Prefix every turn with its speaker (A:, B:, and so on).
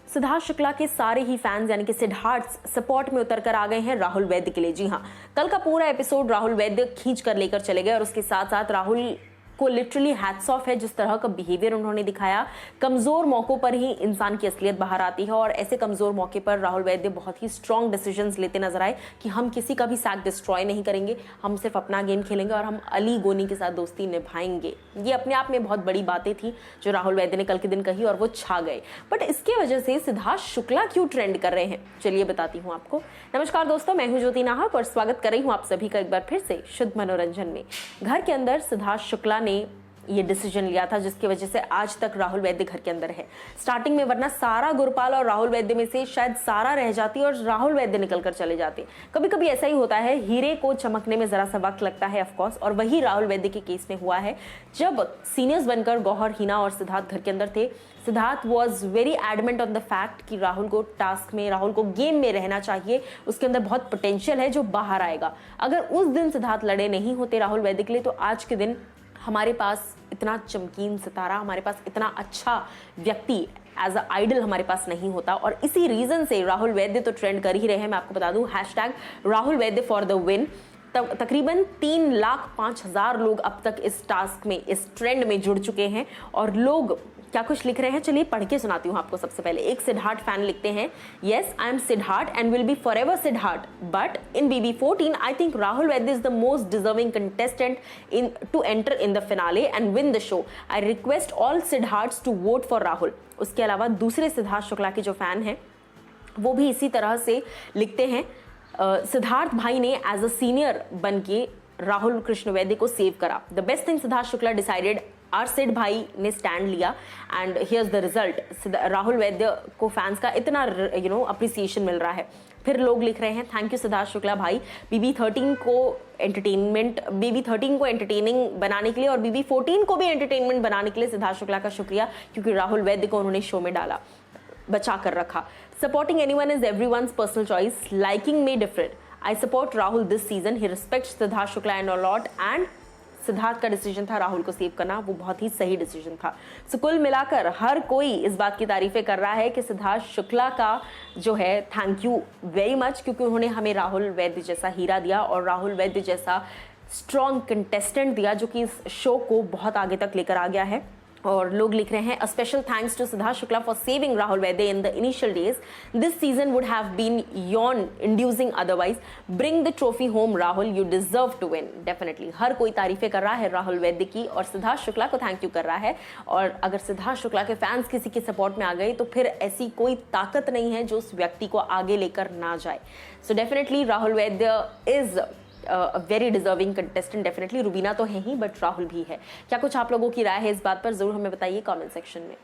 A: सिद्धार्थ शुक्ला के सारे ही फैंस यानी कि सिद्धार्थ सपोर्ट में उतर कर आ गए हैं राहुल वैद्य के लिए। जी हाँ, कल का पूरा एपिसोड राहुल वैद्य खींच कर लेकर चले गए और उसके साथ साथ राहुल को लिटरली हैट्स ऑफ है जिस तरह का बिहेवियर उन्होंने दिखाया। कमजोर मौकों पर ही इंसान की असलियत बाहर आती है और ऐसे कमजोर मौके पर राहुल वैद्य बहुत ही स्ट्रॉन्ग डिसीजंस लेते नजर आए कि हम किसी का भी साथ डिस्ट्रॉय नहीं करेंगे, हम सिर्फ अपना गेम खेलेंगे और हम अली गोनी के साथ दोस्ती निभाएंगे। ये अपने आप में बहुत बड़ी बातें थी जो राहुल वैद्य ने कल के दिन कही और वो छा गए। बट इसके वजह से सिद्धार्थ शुक्ला क्यों ट्रेंड कर रहे हैं, चलिए बताती हूँ आपको। नमस्कार दोस्तों, मैं हूँ ज्योति नाहक और स्वागत कर रही हूँ आप सभी का एक बार फिर से शुद्ध मनोरंजन में। घर के अंदर सिद्धार्थ शुक्ला ने ये डिसीजन लिया था जिसकी वजह से आज तक राहुल वैद्य घर के अंदर है। स्टार्टिंग में वरना सारा गुरपाल और राहुल वैद्य में से शायद सारा रह जाती और राहुल वैद्य निकल कर चले जाते। कभी कभी ऐसा ही होता है, हीरे को चमकने में जरा सा वक्त लगता है ऑफकोर्स, और वही राहुल वैद्य के केस में हुआ है। जब सीनियर्स बनकर गौहर, हिना और सिद्धार्थ घर के अंदर थे, Siddharth was very adamant on the fact कि राहुल को टास्क में, राहुल को गेम में रहना चाहिए, उसके अंदर बहुत पोटेंशियल है जो बाहर आएगा। अगर उस दिन सिद्धार्थ लड़े नहीं होते राहुल वैद्य के लिए तो आज के दिन हमारे पास इतना चमकीन सितारा, हमारे पास इतना अच्छा व्यक्ति एज अ आइडल हमारे पास नहीं होता। और इसी रीजन से राहुल वैद्य तो ट्रेंड कर ही रहे हैं। मैं आपको बता दूं, hashtag Rahul Vaidya for the win. तकरीबन 3,05,000 लोग अब तक इस टास्क में, इस ट्रेंड में जुड़ चुके हैं। और लोग क्या कुछ लिख रहे हैं, चलिए पढ़ के सुनाती हूँ आपको। सबसे पहले एक सिद्धार्थ फैन लिखते हैं, yes I am Siddharth and will be forever Siddharth, but in BB14 I think Rahul Vaidya is the most deserving contestant in to enter in the finale and win the show. I request all Siddharth to vote for Rahul. उसके अलावा दूसरे सिद्धार्थ शुक्ला के जो fan हैं वो भी इसी तरह से लिखते हैं, सिद्धार्थ भाई ने एज अ सीनियर बन के राहुल कृष्ण वैद्य को सेव करा। The best thing Siddharth Shukla decided, our Sid भाई ने स्टैंड लिया and here's the result. Rahul Vaidya को फैंस का इतना अप्रिसिएशन मिल रहा है। फिर लोग लिख रहे हैं, थैंक यू सिद्धार्थ शुक्ला भाई, BB13 को एंटरटेनिंग बनाने के लिए और BB14 को भी एंटरटेनमेंट बनाने के लिए सिद्धार्थ शुक्ला का शुक्रिया, क्योंकि राहुल वैद्य को उन्होंने शो में डाला, बचा कर रखा। Supporting anyone is everyone's personal choice, liking may different. I support Rahul this season, he respects Siddharth Shukla and a lot, and Siddharth का डिसीजन था राहुल को सेव करना, वो बहुत ही सही डिसीजन था। सो कुल मिलाकर हर कोई इस बात की तारीफें कर रहा है कि सिद्धार्थ शुक्ला का जो है थैंक यू वेरी मच, क्योंकि उन्होंने हमें राहुल वैद्य जैसा हीरा दिया और राहुल वैद्य जैसा स्ट्रॉन्ग कंटेस्टेंट दिया जो कि इस शो को बहुत आगे तक लेकर आ गया है। और लोग लिख रहे हैं, a special thanks to Siddharth Shukla for saving Rahul Vaidya in the initial days, this season would have been yawn inducing otherwise, bring the trophy home Rahul, you deserve to win. Definitely हर कोई तारीफें कर रहा है राहुल वैद्य की और सिद्धार्थ शुक्ला को थैंक यू कर रहा है। और अगर सिद्धार्थ शुक्ला के फैंस किसी के सपोर्ट में आ गए तो फिर ऐसी कोई ताकत नहीं है जो उस व्यक्ति को आगे लेकर ना जाए। So definitely Rahul Vaidya is very deserving contestant. Definitely Rubina तो है ही, बट राहुल भी है। क्या कुछ आप लोगों की राय है इस बात पर, जरूर हमें बताइए कमेंट सेक्शन में।